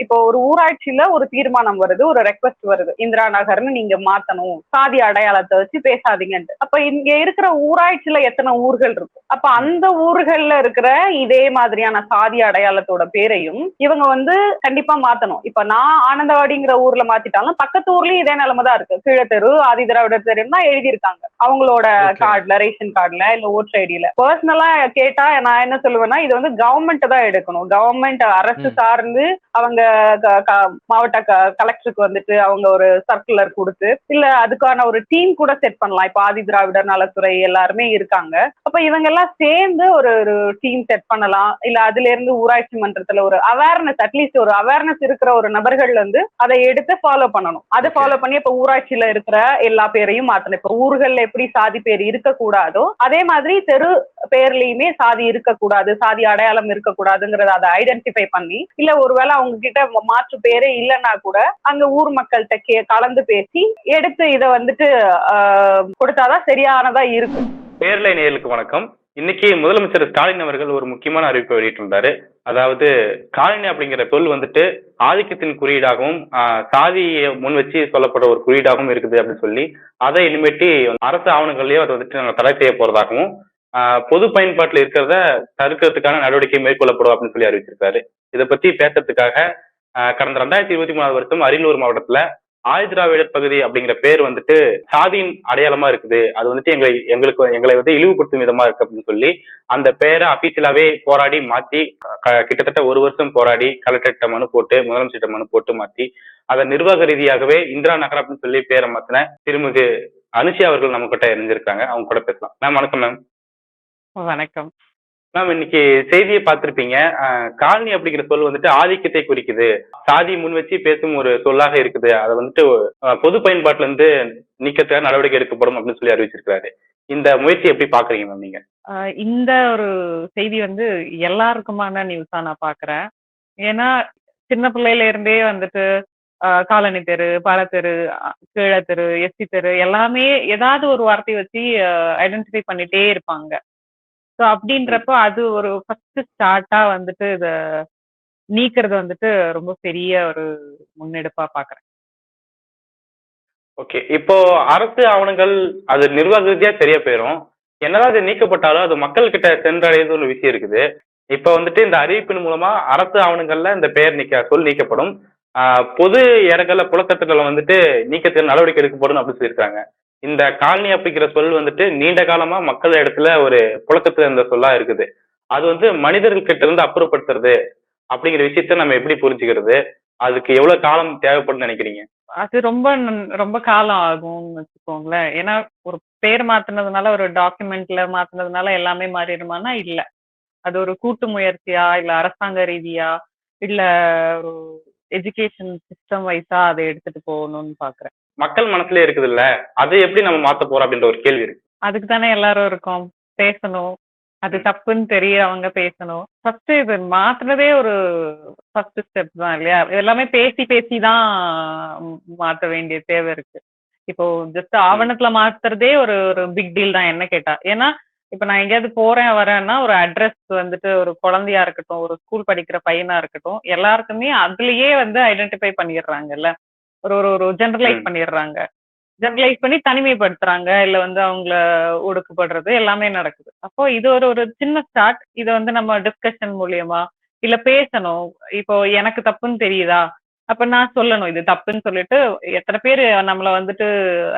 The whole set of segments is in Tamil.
இப்போ ஒரு ஊராட்சியில ஒரு தீர்மானம் வருது, ஒரு ரெக்வெஸ்ட் வருது. இந்திரா நகர்ன்னு நீங்க மாத்தணும். சாதி அடையாளத்த வச்சு பேசாதீங்கன்ட்டு. அப்ப இங்க இருக்கிற ஊராட்சியில எத்தன ஊர்கள் இருக்கும்? அப்ப அந்த ஊர்கள்ல இருக்கிற இதே மாதிரியான சாதி அடையாளத்தோட பேரையும் இவங்க வந்து கண்டிப்பா மாத்தணும். இப்ப நான் ஆனந்தவாடிங்கிற ஊர்ல மாத்திட்டாலும் பக்கத்து ஊர்லயும் இதே நிலைமை தான் இருக்கு. கீழத்தெரு, ஆதி திராவிடர் தெருன்னு தான் எழுதியிருக்காங்க. அவங்களோட ஓகே. கார்டுல, ரேஷன் கார்டுல, இல்ல ஓட்டர் ஐடியில. பர்சனலா கேட்டா நான் என்ன சொல்லுவேன்னா, இது வந்து கவர்மெண்ட் தான் எடுக்கணும். கவர்மெண்ட் அரசு ம். சார்ந்து அவங்க மாவட்ட கலெக்டருக்கு வந்துட்டு அவங்க ஒரு சர்க்குலர் கொடுத்து, இல்ல அதுக்கான ஒரு டீம் கூட செட் பண்ணலாம். இப்ப ஆதி திராவிடர் நலத்துறை எல்லாருமே இருக்காங்க. அப்ப இவங்க எல்லாம் சேர்ந்து ஒரு ஒரு டீம் செட் பண்ணலாம். இல்ல அதுல இருந்து ஊராட்சி மன்றத்துல ஒரு அவேர்னஸ், அட்லீஸ்ட் ஒரு அவேர்னஸ் இருக்கிற ஒரு நபர்கள் வந்து அதை எடுத்து ஃபாலோ பண்ணணும். அதை ஓகே. ஃபாலோ பண்ணி இப்ப ஊராட்சியில இருக்கிற எல்லா பேரையும் மாத்தணும். இப்ப ஊர்கள்ல எப்படி சாதி பேர் இருக்கக்கூடாதோ அதே மாதிரி தெரு பேர்லயுமே சாதி இருக்கக்கூடாது, சாதி அடையாளம் இருக்கக்கூடாதுங்கிறத அதை ஐடென்டிஃபை பண்ணி, இல்ல ஒருவேளை அவங்க கிட்ட மாற்று பேரே இல்லைன்னா கூட அங்க ஊர் மக்கள்கிட்ட கலந்து பேசி எடுத்து இதை வந்துட்டு கொடுத்தாதான் சரியானதா இருக்கும். பேரலை நேயர்களுக்கு வணக்கம். இன்னைக்கு முதலமைச்சர் ஸ்டாலின் அவர்கள் ஒரு முக்கியமான அறிவிப்பை வெளியிட்டிருந்தாரு. அதாவது காலனி அப்படிங்கிற சொல் வந்துட்டு ஆதிக்கத்தின் குறியீடாகவும் சாதியை முன் வச்சு சொல்லப்படுற ஒரு குறியீடாகவும் இருக்குது அப்படின்னு சொல்லி அதை இனிமேட்டு அரசு ஆவணங்கள்லயே அதை வந்துட்டு நாங்கள் தடை செய்ய போறதாகவும் பொது பயன்பாட்டில் இருக்கிறத தடுக்கிறதுக்கான நடவடிக்கை மேற்கொள்ளப்படும் அப்படின்னு சொல்லி அறிவிச்சிருக்காரு. இதை பத்தி பேசுறதுக்காக கடந்த 2023 வருஷம் அரியலூர் மாவட்டத்துல ஆதிதிராவிடர் பகுதி அப்படிங்கிற பேர் வந்துட்டு சாதியின் அடையாளமா இருக்குது, அது வந்துட்டு எங்களை வந்து இழிவுபடுத்தும் விதமா இருக்கு அப்படின்னு சொல்லி அந்த பேரை அபிஷியலாவே போராடி மாத்தி கிட்டத்தட்ட ஒரு வருஷம் போராடி கலெக்டர்கிட்ட மனு போட்டு முதலமைச்சர்கிட்ட மனு போட்டு மாத்தி அதை நிர்வாக ரீதியாகவே இந்திரா நகர் அப்படின்னு சொல்லி பேரை மாத்தின திருமிகு அனுஷி அவர்கள் நம்ம கிட்ட இணைஞ்சிருக்காங்க. அவங்க கூட பேசலாம். மேம் வணக்கம். மேம் வணக்கம். மேம் இன்னைக்கு செய்தியை பார்த்திருப்பீங்க. காலனி அப்படிங்கிற சொல் வந்துட்டு ஆதிக்கத்தை குறிக்குது, சாதி முன் வச்சு பேசும் ஒரு சொல்லாக இருக்குது, அதை வந்துட்டு பொது பயன்பாட்டுல இருந்து நீக்கத்துக்காக நடவடிக்கை எடுக்கப்படும் அப்படின்னு சொல்லி அறிவிச்சிருக்காரு. இந்த முயற்சி எப்படி பாக்குறீங்க மேம் நீங்க? இந்த ஒரு செய்தி வந்து எல்லாருக்குமான நியூஸா நான் பாக்குறேன். ஏன்னா சின்ன பிள்ளையில இருந்தே வந்துட்டு காலனி தெரு, பழத்தெரு, கீழத்தெரு, எஸ்சி தெரு எல்லாமே ஏதாவது ஒரு வார்த்தையை வச்சு ஐடென்டிஃபை பண்ணிட்டே இருப்பாங்க. ஸோ அப்படின்றப்போ அது ஒரு ஃபர்ஸ்ட் ஸ்டார்ட்டா வந்துட்டு இத நீக்கிறது வந்துட்டு ரொம்ப பெரிய ஒரு முன்னெடுப்பா பாக்குறேன். ஓகே. இப்போ அரசு ஆவணங்கள் அது நிர்வாக ரீதியா சரியா போயிரும். என்னதான் அது நீக்கப்பட்டாலும் அது மக்கள் கிட்ட சென்றடையது ஒரு விஷயம் இருக்குது. இப்ப வந்துட்டு இந்த அறிவிப்பின் மூலமா அரசு ஆவணங்கள்ல இந்த பெயர் சொல் நீக்கப்படும். பொது இடங்கள்ல புழக்கத்துக்களை வந்துட்டு நீக்கத்துக்கு நடவடிக்கை எடுக்கப்படும் அப்படின்னு சொல்லியிருக்காங்க. இந்த காலனி அப்படிங்கிற சொல் வந்துட்டு நீண்ட காலமா மக்கள் இடத்துல ஒரு புழக்கத்துல இருந்த சொல்லா இருக்குது. அது வந்து மனிதர்கள் கிட்ட இருந்து அப்புறப்படுத்துறது அப்படிங்கிற விஷயத்த நம்ம எப்படி புரிஞ்சுக்கிறது? அதுக்கு எவ்வளவு காலம் தேவைப்படும்னு நினைக்கிறீங்க? அது ரொம்ப ரொம்ப காலம் ஆகும்னு வச்சுக்கோங்களேன். ஏன்னா ஒரு பேர் மாத்துனதுனால, ஒரு டாக்குமெண்ட்ல மாத்துனதுனால எல்லாமே மாறிடுமான்னா இல்ல. அது ஒரு கூட்டு முயற்சியா, இல்ல அரசாங்க ரீதியா, இல்ல ஒரு எஜுகேஷன் சிஸ்டம் வைஸா அதை எடுத்துட்டு போகணும்னு பாக்குறேன். மக்கள் மனசுலயே இருக்குதுல்ல, அதை எப்படி நம்ம மாத்த போறோம் அப்படின்ற ஒரு கேள்வி இருக்கு. அதுக்கு தானே எல்லாரும் இருக்கோம். பேசணும். அது தப்புன்னு தெரியறவங்க பேசணும். ஃபர்ஸ்ட் இது மாத்துனதே ஒரு ஃபர்ஸ்ட் ஸ்டெப் தான் இல்லையா? எல்லாமே பேசி பேசி தான் மாத்த வேண்டிய தேவை இருக்கு. இப்போ ஜஸ்ட் ஆவணத்துல மாத்துறதே ஒரு ஒரு பிக் டீல் தான் என்ன கேட்டா. ஏன்னா இப்ப நான் எங்கேயாவது போறேன் வரேன்னா ஒரு அட்ரஸ் வந்துட்டு ஒரு குழந்தையா இருக்கட்டும், ஒரு ஸ்கூல் படிக்கிற பையனா இருக்கட்டும், எல்லாருக்குமே அதுலயே வந்து ஐடென்டிஃபை பண்ணிடுறாங்கல்ல. ஒரு ஒரு ஒரு ஜெனரலைஸ் ம். பண்ணிடுறாங்க. ஜெனரலைஸ் பண்ணி தனிமைப்படுத்துறாங்க. இல்ல வந்து அவங்கள ஒடுக்குப்படுறது எல்லாமே நடக்குது. அப்போ இது ஒரு ஒரு சின்ன ஸ்டார்ட். இத வந்து நம்ம டிஸ்கஷன் மூலியமா, இல்ல பேசணும். இப்போ எனக்கு தப்புன்னு தெரியுதா? அப்ப நான் சொல்லணும். இது தப்புன்னு சொல்லிட்டு எத்தன பேரு நம்மள வந்துட்டு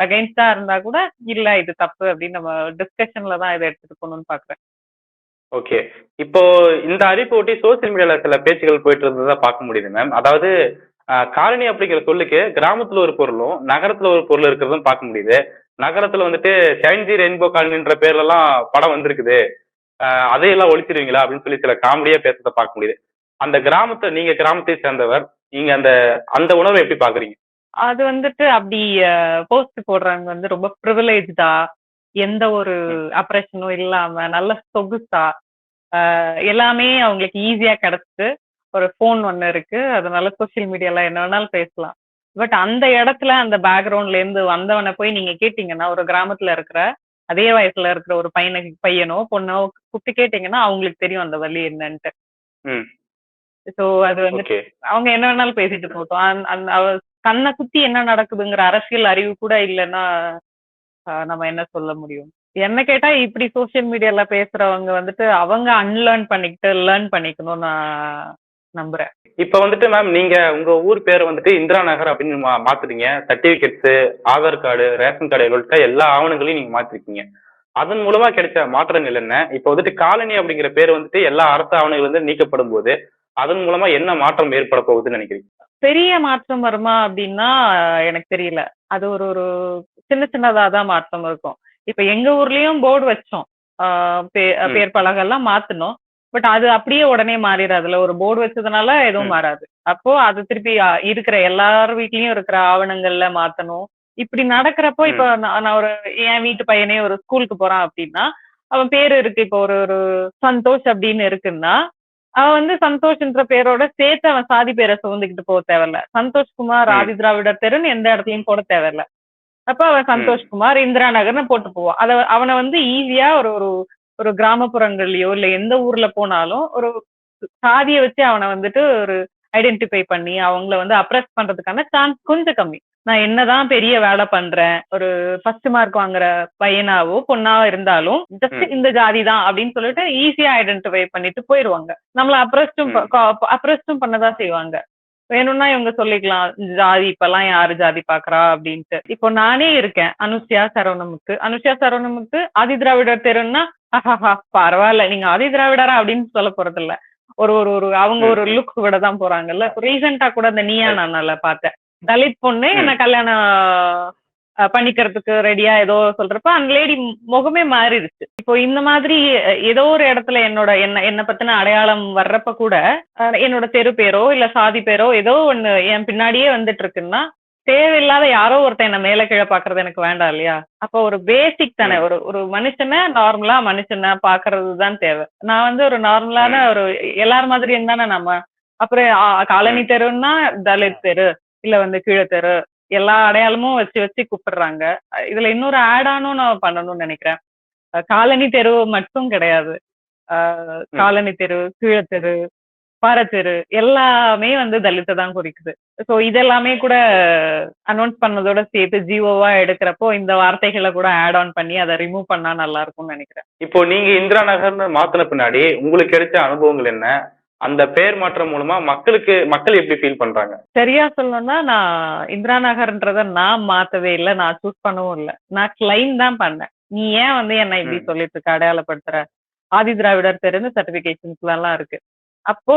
அகைன்ஸ்டா இருந்தா கூட, இல்ல இது தப்பு அப்படின்னு நம்ம டிஸ்கஷன்ல தான் இத எடுத்துட்டு போணும்னு பாக்குறேன். ஓகே. இப்போ இந்த அறிவிப்பை ஒட்டி சோசியல் மீடியால சில பேச்சுகள் போயிட்டு இருந்ததா பார்க்க முடியுது மேம். அதாவது காலனி அப்படிங்கிற சொல்லுக்கு கிராமத்துல ஒரு பொருளும், நகரத்துல ஒரு பொருள் இருக்கிறதும் பார்க்க முடியுது. நகரத்துல வந்துட்டு ஷைன்ஜி ரெயின்போ காலனின்ற பேர்ல எல்லாம் படம் வந்திருக்குது. அதையெல்லாம் ஒழிச்சிருவீங்களா அப்படின்னு சொல்லி சில காமெடியா பேசுறத பார்க்க முடியுது. அந்த நீங்க கிராமத்தை சேர்ந்தவர். நீங்க அந்த அந்த உணர்வை எப்படி பாக்குறீங்க? அது வந்துட்டு அப்படி போஸ்ட் போடுறவங்க வந்து ரொம்ப பிரிவிலேஜ்டா, எந்த ஒரு ம். அப்ரேஷனும் இல்லாம, நல்ல சொகுசா, எல்லாமே அவங்களுக்கு ஈஸியா கிடைச்சுது. ஒரு ஃபோன் ஒண்ணு இருக்கு. அதனால சோசியல் மீடியால என்ன வேணாலும் பேசலாம். பட் அந்த இடத்துல அந்த பேக்கிரவுண்ட்ல இருந்து வந்தவன போய் நீங்க கேட்டீங்கன்னா, ஒரு கிராமத்துல இருக்கிற, அதே வயசுல இருக்கிற ஒரு பையனோ, பொண்ணோ கூப்பிட்டு கேட்டீங்கன்னா, அவங்களுக்கு தெரியும் அந்த வலி என்னன்ட்டு. ம். சோ அது வந்து ஓகே. அவங்க என்ன வேணாலும் பேசிட்டு போகட்டும். அவ கண்ண சுத்தி என்ன நடக்குதுங்கிற அரசியல் அறிவு கூட இல்லன்னா, நம்ம என்ன சொல்ல முடியும்? என்ன கேட்டா இப்படி சோசியல் மீடியால பேசுறவங்க வந்துட்டு அவங்க அன்லேர்ன் பண்ணிக்கிட்டு லேர்ன் பண்ணிக்கணும்னு நான் நம்புறேன். இப்ப வந்துட்டு மேம் நீங்க உங்க ஊர் பேரை வந்துட்டு இந்திரா நகர் அப்படின்னு மாத்துறீங்க. Certificates, Aadhaar card, ration card உள்ளிட்ட எல்லா ஆவணங்களையும் நீங்க மாத்திருக்கீங்க. அதன் மூலமா கிடைச்ச மாற்றங்கள் என்ன? இப்ப வந்துட்டு காலனி அப்படிங்கிற பேர் வந்துட்டு எல்லா அரசு ஆவணங்கள் வந்து நீக்கப்படும் போது அதன் மூலமா என்ன மாற்றம் ஏற்பட போகுதுன்னு நினைக்கிறீங்க? பெரிய மாற்றம் வருமா அப்படின்னா எனக்கு தெரியல. அது ஒரு ஒரு சின்ன சின்னதா தான் மாற்றம் இருக்கும். இப்ப எங்க ஊர்லயும் போர்டு வச்சோம். ம். பேர் பலகைலாம் மாத்துனோம். பட் அது அப்படியே உடனே மாறிடாதுல்ல. ஒரு போர்டு வச்சதுனால எதுவும் ம். மாறாது. அப்போ அது திருப்பி இருக்கிற எல்லார் வீட்லயும் இருக்கிற ஆவணங்கள்ல மாத்தணும். இப்படி நடக்கிறப்போ இப்ப ம். நான் நான் ஒரு என் வீட்டு பையனே ஒரு ஸ்கூலுக்கு போறான் அப்படின்னா, அவன் பேரு இருக்கு. இப்போ ஒரு ஒரு சந்தோஷ் அப்படின்னு இருக்குன்னா, அவன் வந்து சந்தோஷ்ன்ற பேரோட சேர்த்து அவன் சாதி பேரை சுமந்துக்கிட்டு போக தேவையில்ல. சந்தோஷ்குமார் ம். ஆதிதிராவிடர் தெருன்னு எந்த இடத்துலயும் போட தேவையில்ல. அப்ப அவன் ம். சந்தோஷ்குமார் இந்திரா நகர்னு போட்டு போவான். அவன வந்து ஈஸியா ஒரு ஒரு ஒரு கிராமப்புறங்கள்லயோ இல்ல எந்த ஊர்ல போனாலும் ஒரு சாதிய வச்சு அவன வந்துட்டு ஒரு ஐடென்டிஃபை பண்ணி அவங்கள வந்து அப்ரெஸ் பண்றதுக்கான சான்ஸ் கொஞ்சம் கம்மி. நான் என்னதான் பெரிய வேலை பண்றேன், ஒரு ஃபர்ஸ்ட் மார்க் வாங்குற பையனாவோ, பொண்ணாவோ இருந்தாலும் ஜஸ்ட் ம். இந்த ஜாதி தான் அப்படின்னு சொல்லிட்டு ஈஸியா ஐடென்டிஃபை பண்ணிட்டு போயிருவாங்க. நம்மள ம். அப்ரெஸ்டும் பண்ணதான் செய்வாங்க. வேணும்னா இவங்க சொல்லிக்கலாம், ஜாதி இப்பல்லாம் யாரு ஜாதி பாக்குறா அப்படின்ட்டு. இப்போ நானே இருக்கேன். அனுஷ்யா சரவணமுத்து. அனுஷ்யா சரவணமுத்து ஆதிதிராவிடர் தெருன்னா, ஆஹாஹா பரவாயில்ல. நீங்க ஆதிதிராவிடரா அப்படின்னு சொல்ல போறதில்ல. ஒரு ஒரு ஒரு அவங்க ம். ஒரு ம். லுக் விட தான் போறாங்கல்ல. ரீசென்ட்டா கூட இந்த நீயா ரைட். நானால பார்த்தேன். தலித் பொண்ணு என்ன ம். கல்யாணம் பண்ணிக்கிறதுக்கு ரெடியா ஏதோ சொல்றப்ப அந்த லேடி முகமே மாறிடுச்சு. இப்போ இந்த மாதிரி ஏதோ ஒரு இடத்துல என்ன என்ன பத்தின அடையாளம் வர்றப்ப கூட என்னோட தெரு பேரோ இல்ல சாதி பேரோ ஏதோ ஒண்ணு என் பின்னாடியே வந்துட்டு இருக்குன்னா தேவையில்லாத யாரோ ஒருத்தன் என்ன மேல கீழ பாக்குறது எனக்கு வேண்டாம் இல்லையா? அப்போ ஒரு பேசிக் தானே. ம். ஒரு ஒரு மனுஷனை நார்மலா மனுஷனை பாக்குறது தான் தேவை. நான் வந்து ஒரு நார்மலான ம். ஒரு எல்லார் மாதிரியும் தானே நம்ம. அப்புறம் காலனி ம். தெருன்னா தலித் தெரு, இல்ல வந்து கீழ தெரு, எல்லா அடையாளமும் வச்சு வச்சு கூப்பிடுறாங்க. இதுல இன்னொரு ஆட் ஆனும் நான் பண்ணணும்னு நினைக்கிறேன். காலனி தெரு மட்டும் கிடையாது. ம். காலனி தெரு, கீழ தெரு, பாரத்தெரு எல்லாமே வந்து தலித்த தான் குறிக்குது. சோ இதெல்லாமே கூட அனௌன்ஸ் பண்ணதோட சேர்த்து ஜிஓவா எடுக்கிறப்போ இந்த வார்த்தைகள கூட ஆட் ஆன் பண்ணி அத ரிமூவ் பண்ணா நல்லா இருக்கும்னு நினைக்கிறேன். இப்போ நீங்க இந்திரா நகர்னு மாத்துன பின்னாடி உங்களுக்கு கிடைச்ச அனுபவங்கள் என்ன? அந்த பெயர் மாற்றம் மூலமா மக்கள் எப்படி ஃபீல் பண்றாங்க? சரியா சொல்லணும்னா நான் இந்திரா நகர்ன்றத நான் மாத்தவே இல்ல. நான் சூஸ் பண்ணவும் இல்ல. நான் கிளைம் தான் பண்ணேன். நீ ஏன் வந்து என்ன இப்படி ம். சொல்லிட்டு இருக்க அடையாளப்படுத்துற? ஆதி திராவிடர் தெருன்னு சர்டிபிகேஷன்ஸ்லாம் இருக்கு. அப்போ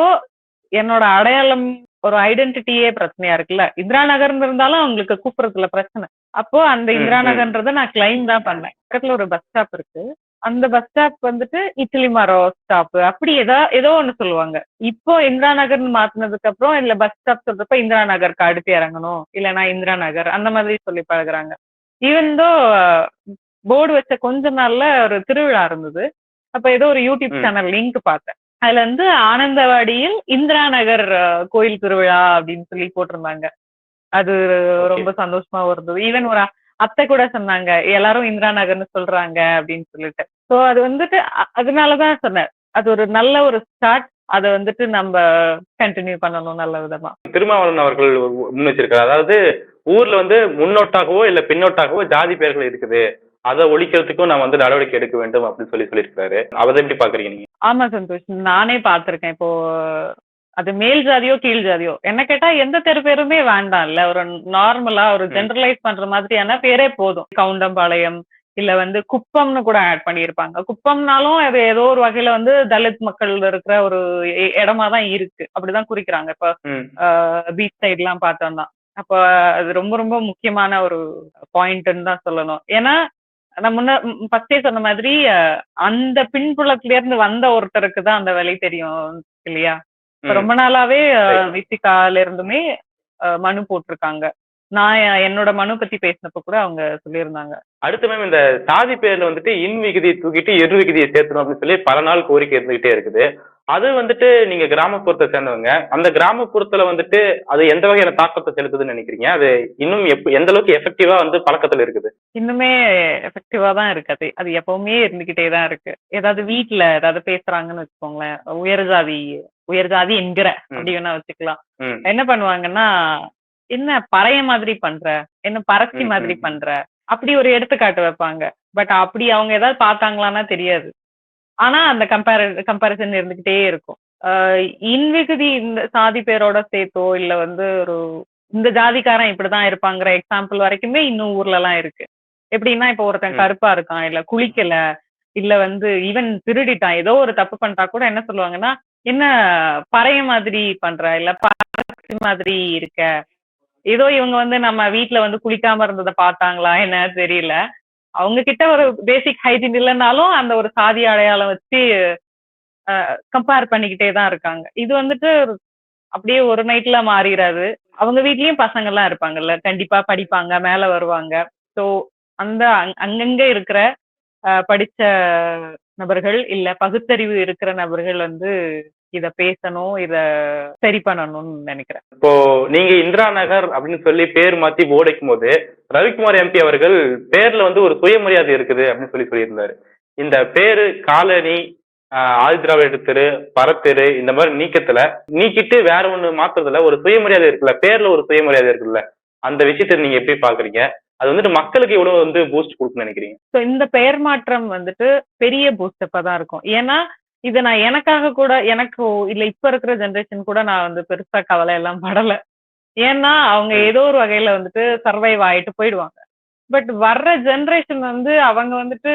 என்னோட அடையாளம் ஒரு ஐடென்டிட்டியே பிரச்சனையா இருக்குல்ல. இந்திரா நகர்ன்னு இருந்தாலும் அவங்களுக்கு கூப்பிடுறதுல பிரச்சனை. அப்போ அந்த ம். இந்திரா ம். நகர்ன்றத நான் கிளைம் தான் பண்ணேன். பக்கத்துல ஒரு பஸ் ஸ்டாப் இருக்கு. அந்த பஸ் ஸ்டாப் வந்துட்டு இட்லி மரம் ஸ்டாப் அப்படி ஏதோ ஒண்ணு சொல்லுவாங்க. இப்போ இந்திரா நகர்ன்னு மாத்துனதுக்கு அப்புறம் இல்ல பஸ் ஸ்டாப் சொல்றப்ப இந்திரா நகருக்கு அடுத்து இறங்கணும். இல்லன்னா இந்திரா நகர் அந்த மாதிரி சொல்லி பழகுறாங்க. ஈவன் தோ போர்டு வச்ச கொஞ்ச நாள்ல ஒரு திருவிழா இருந்தது. அப்ப ஏதோ ஒரு யூடியூப் ம். சேனல் லிங்க் பார்த்தேன். அதுல வந்து ஆனந்தவாடியில் இந்திரா நகர் கோயில் திருவிழா அப்படின்னு சொல்லி போட்டிருந்தாங்க. அது ஓகே. ரொம்ப சந்தோஷமாவும் இருந்தது. ஈவன் ஒரு அத்தை கூட சொன்னாங்க. எல்லாரும் இந்திரா நகர்ன்னு சொல்றாங்க அப்படின்னு சொல்லிட்டு. சோ அது வந்துட்டு அதனாலதான் சொன்னேன். அது ஒரு நல்ல ஒரு ஸ்டார்ட். அத வந்துட்டு நம்ம கன்டின்யூ பண்ணணும் நல்ல விதமா. திருமாவளவன் அவர்கள் முன் வச்சிருக்காரு. அதாவது ஊர்ல வந்து முன்னோட்டாகவோ இல்ல பின்னோட்டாகவோ ஜாதி பெயர்கள் இருக்குது. அத ஒழிக்கிறதுக்கும் நான் வந்து நடவடிக்கை எடுக்க வேண்டும் அப்படின்னு சொல்லியிருக்காரு. அத எப்படி பாக்குறீங்க நீங்க? ஆமா சந்தோஷ். நானே பார்த்திருக்கேன். இப்போ அது மேல் ஜாதியோ, கீழ் ஜாதியோ. என்ன கேட்டா எந்த தெரு பேருமே வேண்டாம்ல. ஒரு நார்மலா ஒரு ம். ஜெனரலைஸ் பண்ற மாதிரியான பேரே போதும். கவுண்டம்பாளையம், இல்ல வந்து குப்பம்னு கூட ஆட் பண்ணியிருப்பாங்க. குப்பம்னாலும் அது ஏதோ ஒரு வகையில வந்து தலித் மக்கள் இருக்கிற ஒரு இடமா தான் இருக்கு. அப்படிதான் குறிக்கிறாங்க. இப்ப ம். பீச் சைட்லாம் பார்த்தோம்னா. அப்ப அது ரொம்ப ரொம்ப முக்கியமான ஒரு பாயிண்ட்ன்னு தான் சொல்லணும். ஏன்னா நான் ஃபர்ஸ்டே சொன்ன மாதிரி அந்த பின்புலத்துல இருந்து வந்த ஒருத்தருக்கு தான் அந்த வழி தெரியும் இல்லையா? இப்ப ம். ரொம்ப நாளாவே ரைட். வித்திகால இருந்துமே மனு போட்டிருக்காங்க. நான் என்னோட மனு பத்தி பேசினப்ப கூட அவங்க சொல்லியிருந்தாங்க. அடுத்து மேம் இந்த சாதி பேர்ல வந்துட்டு இன் விகுதியை தூக்கிட்டு எரு விகுதியை சேர்த்தணும் அப்படின்னு சொல்லி பல நாள் கோரிக்கை இருந்துகிட்டே இருக்குது. அது வந்துட்டு நீங்க கிராமப்புறத்தை சேர்ந்தவங்க. அந்த கிராமப்புறத்துல வந்துட்டு அது எந்த வகையான தாக்கத்தை செலுத்துதுன்னு நினைக்கிறீங்க? அது இன்னும் எந்த அளவுக்கு எஃபெக்டிவா வந்து பழக்கத்துல இருக்குது? இன்னுமே எஃபெக்டிவா தான் இருக்கு. அது எப்பவுமே இருந்துகிட்டே தான் இருக்கு. ஏதாவது வீட்ல ஏதாவது பேசுறாங்கன்னு வச்சுக்கோங்களேன். உயர் ஜாதி என்கிற ம், அப்படி வேணா வச்சுக்கலாம். ம், என்ன பண்ணுவாங்கன்னா, "என்ன பறைய மாதிரி பண்ற? என்ன பரத்தி ம், மாதிரி ம், ம். பண்ற?" அப்படி ஒரு எடுத்துக்காட்டு வைப்பாங்க. பட் அப்படி அவங்க ஏதாவது பார்த்தாங்களான்னா தெரியாது. ஆனா அந்த கம்பேரிசன் இருந்துகிட்டே இருக்கும். அ இன் விகுதி இந்த சாதி பேரோட சேர்த்தோ, இல்ல வந்து ஒரு இந்த ஜாதிக்காரன் இப்படிதான் இருப்பாங்கிற எக்ஸாம்பிள் வரைக்குமே இன்னும் ஊர்லலாம் இருக்கு. எப்படின்னா, இப்போ ஒருத்தன் ம். கருப்பா இருக்கான், இல்ல குளிக்கல, இல்ல வந்து ஈவன் திருடிட்டான், ஏதோ ஒரு தப்பு பண்ணிட்டா கூட என்ன சொல்லுவாங்கன்னா, "என்ன பறைய மாதிரி பண்ற? இல்ல பரத்தி மாதிரி இருக்க." ஏதோ இவங்க வந்து நம்ம வீட்ல வந்து குளிக்காம இருந்தத பார்த்தாங்களா என்னன்னு தெரியல. அவங்க கிட்ட ஒரு பேசிக் ஹைஜீன் இல்லன்னாலும், அந்த ஒரு சாதி அடையாளம் வச்சு கம்பேர் பண்ணிக்கிட்டே தான் இருக்காங்க. இது வந்துட்டு அப்படியே ஒரு நைட்ல மாறிறாது. அவங்க வீட்லயும் பசங்கலாம் இருப்பாங்கல்ல. கண்டிப்பா படிப்பாங்க, மேல வருவாங்க. ஸோ அந்த அங்கங்க இருக்கிற படிச்ச நபர்கள், இல்ல பகுத்தறிவு இருக்கிற நபர்கள் வந்து இத பேசணும், இத சரி பண்ணணும்னு நெனைக்கிறேன். இப்போ நீங்க இந்திரா நகர் அப்படின்னு சொல்லி பேர் மாத்தி போர்டு வைக்கும்போது ரவிக்குமார் எம்பி அவர்கள் பேர்ல வந்து ஒரு சுயமரியாதை இருக்குது அப்படின்னு சொல்லியிருந்தாரு. இந்த பேரு காலனி, ஆதிதிராவிட தெரு, பரத்தெரு இந்த மாதிரி நீக்கிட்டு வேற ஒண்ணு மாத்துறதுல ஒரு சுயமரியாதை இருக்குல்ல, பேர்ல ஒரு சுயமரியாதை இருக்குல்ல, அந்த விஷயத்தை நீங்க எப்படி பாக்குறீங்க? அது வந்துட்டு மக்களுக்கு எவ்வளவு வந்து பூஸ்ட் கொடுக்குன்னு நினைக்கிறீங்க? ஸோ இந்த பெயர் மாற்றம் வந்துட்டு பெரிய பூஸ்டப்பா தான் இருக்கும். ஏன்னா, இத நான் எனக்காக கூட எனக்கோ இல்ல இப்ப இருக்கிற ஜெனரேஷன் கூட நான் வந்து பெருசா கவலை எல்லாம் படல. ஏன்னா, அவங்க ம், ஏதோ ஒரு வகையில வந்துட்டு சர்வைவ் ஆயிட்டு போயிடுவாங்க. பட் வர்ற ஜெனரேஷன் வந்து அவங்க வந்துட்டு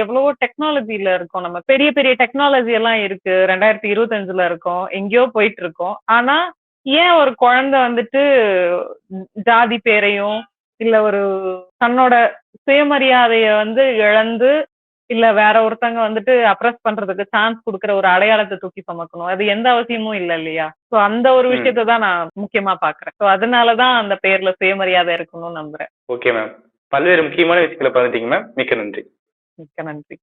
எவ்வளவோ டெக்னாலஜில இருக்கோம். நம்ம பெரிய பெரிய டெக்னாலஜி எல்லாம் இருக்கு. 2025ல இருக்கோம். எங்கேயோ போயிட்டு இருக்கோம். ஆனா, ஏன் ஒரு குழந்தை வந்துட்டு ஜாதி பேரையும், இல்ல ஒரு தன்னோட சுயமரியாதைய வந்து இழந்து, இல்ல வேற ஒருத்தங்க வந்துட்டு அப்ரஸ் பண்றதுக்கு சான்ஸ் குடுக்குற ஒரு அடையாளத்த தூக்கி சுமக்கணும். அது எந்த அவசியமும் இல்ல இல்லையா? சோ அந்த ஒரு ம். விஷயத்த தான் நான் முக்கியமா பார்க்கிறேன். சோ அதனால தான் அந்த பேர்ல சுயமரியாதை இருக்கணும்னு நம்புறேன். Okay ma'am. பல்வேறு முக்கியமான விஷயங்களை பகிர்ந்துட்டீங்க மேம். மிக்க நன்றி. மிக்க நன்றி.